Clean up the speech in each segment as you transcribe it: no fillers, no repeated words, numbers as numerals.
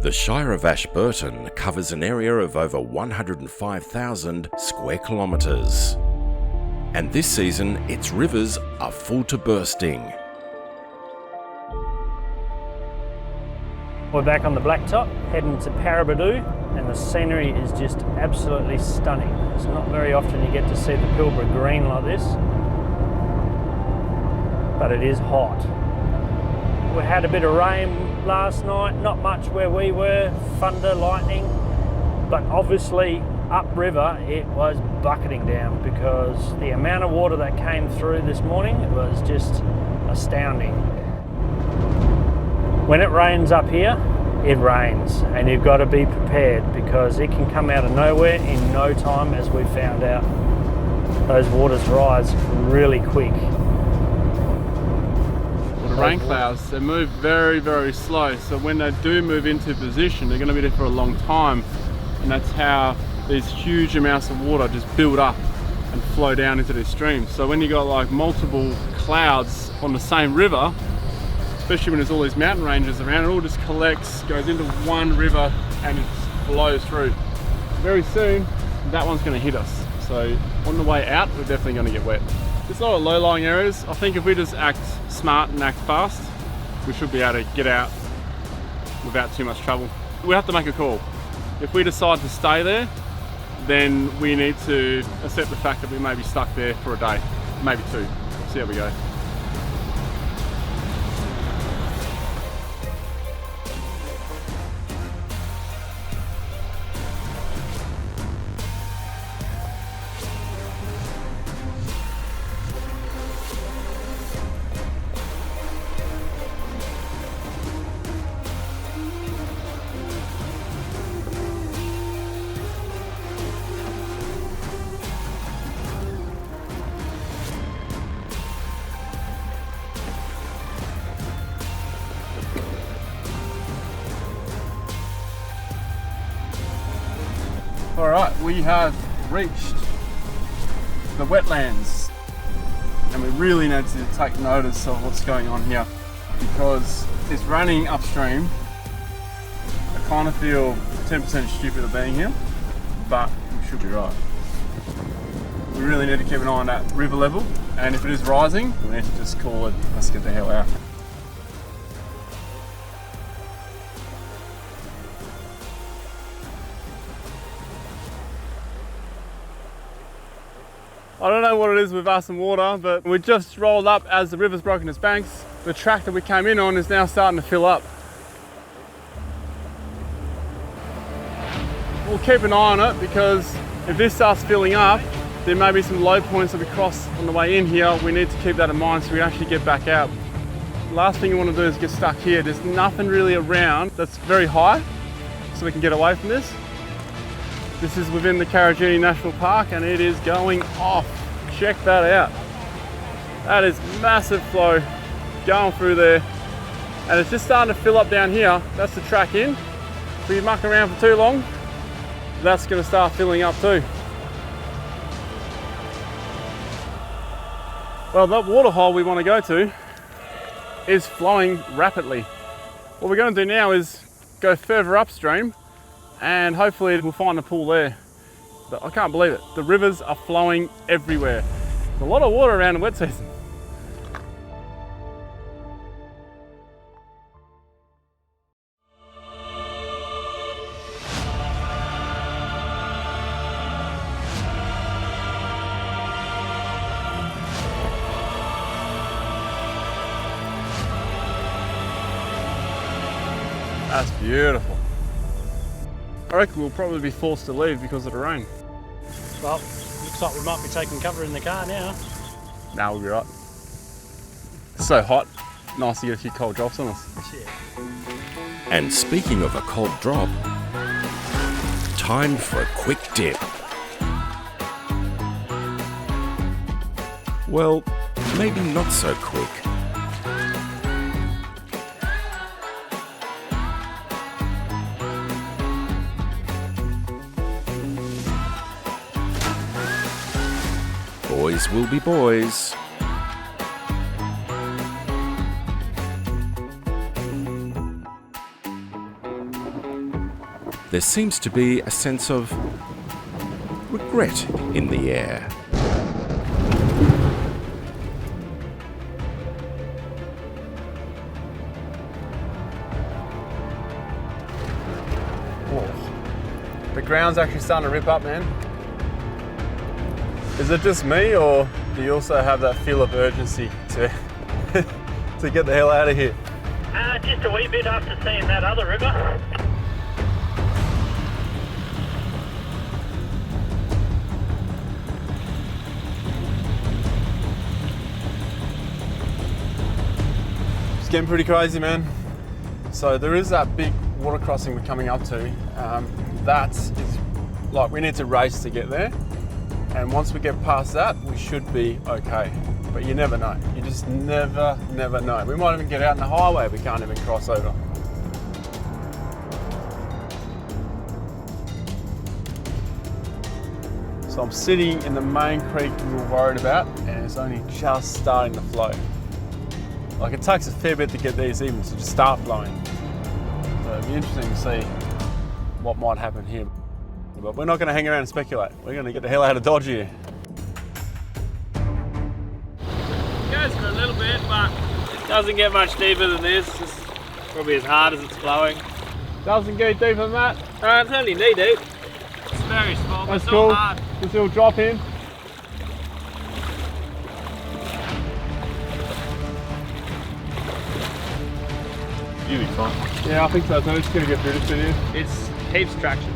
The Shire of Ashburton covers an area of over 105,000 square kilometres. And this season, its rivers are full to bursting. We're back on the blacktop, heading to Pilbara, and the scenery is just absolutely stunning. It's not very often you get to see the Pilbara green like this, but it is hot. We had a bit of rain last night, not much where we were, thunder, lightning, but obviously upriver it was bucketing down because the amount of water that came through this morning was just astounding. When it rains up here, it rains, and you've got to be prepared because it can come out of nowhere in no time, as we found out. Those waters rise really quick. The rain clouds, they move very, very slow, so when they do move into position, they're going to be there for a long time, and that's how these huge amounts of water just build up and flow down into these streams. So when you got like multiple clouds on the same river, especially when there's all these mountain ranges around, it all just collects, goes into one river and it flows through. Very soon, that one's going to hit us. So on the way out, we're definitely going to get wet. There's a lot of low-lying areas. I think if we just act smart and act fast, we should be able to get out without too much trouble. We have to make a call. If we decide to stay there, then we need to accept the fact that we may be stuck there for a day, maybe two. See how we go. Alright, we have reached the wetlands, and we really need to take notice of what's going on here because it's running upstream. I kind of feel 10% stupid of being here, but we should be right. We really need to keep an eye on that river level, and if it is rising, we need to just call it, let's get the hell out. I don't know what it is with us and water, but we just rolled up as the river's broken its banks. The track that we came in on is now starting to fill up. We'll keep an eye on it because if this starts filling up, there may be some low points that we cross on the way in here. We need to keep that in mind so we actually get back out. The last thing you want to do is get stuck here. There's nothing really around that's very high, so we can get away from this. This is within the Karajini National Park and it is going off. Check that out. That is massive flow going through there. And it's just starting to fill up down here. That's the track in. If you muck around for too long, that's going to start filling up too. Well, that waterhole we want to go to is flowing rapidly. What we're going to do now is go further upstream and hopefully we'll find a pool there. But I can't believe it. The rivers are flowing everywhere. There's a lot of water around in wet season. That's beautiful. I reckon we'll probably be forced to leave because of the rain. Well, looks like we might be taking cover in the car now. Nah, we'll be right. It's so hot. Nice to get a few cold drops on us. Yeah. And speaking of a cold drop, time for a quick dip. Well, maybe not so quick. Boys will be boys. there seems to be a sense of regret in the air. The ground's actually starting to rip up, man. Is it just me, or do you also have that feel of urgency to to get the hell out of here? Just a wee bit after seeing that other river. It's getting pretty crazy, man. So there is that big water crossing we're coming up to. That is like, we need to race to get there. And once we get past that, we should be okay. But you never know. You just never know. We might even get out on the highway, we can't even cross over. So I'm sitting in the main creek we were worried about, and it's only just starting to flow. Like, it takes a fair bit to get these even to just start flowing. So it'll be interesting to see what might happen here. But we're not going to hang around and speculate. We're going to get the hell out of Dodge here. It goes for a little bit, but it doesn't get much deeper than this. It's just probably as hard as it's flowing. Doesn't get deeper than that. It's only knee deep. It's very small, but That's it's cool. not hard. Just a little drop in. You'll be fine. Yeah, I think so. So I'm just going to get through this video. It's heaps of traction.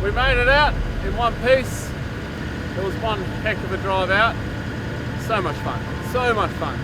We made it out in one piece. It was one heck of a drive out. So much fun, so much fun.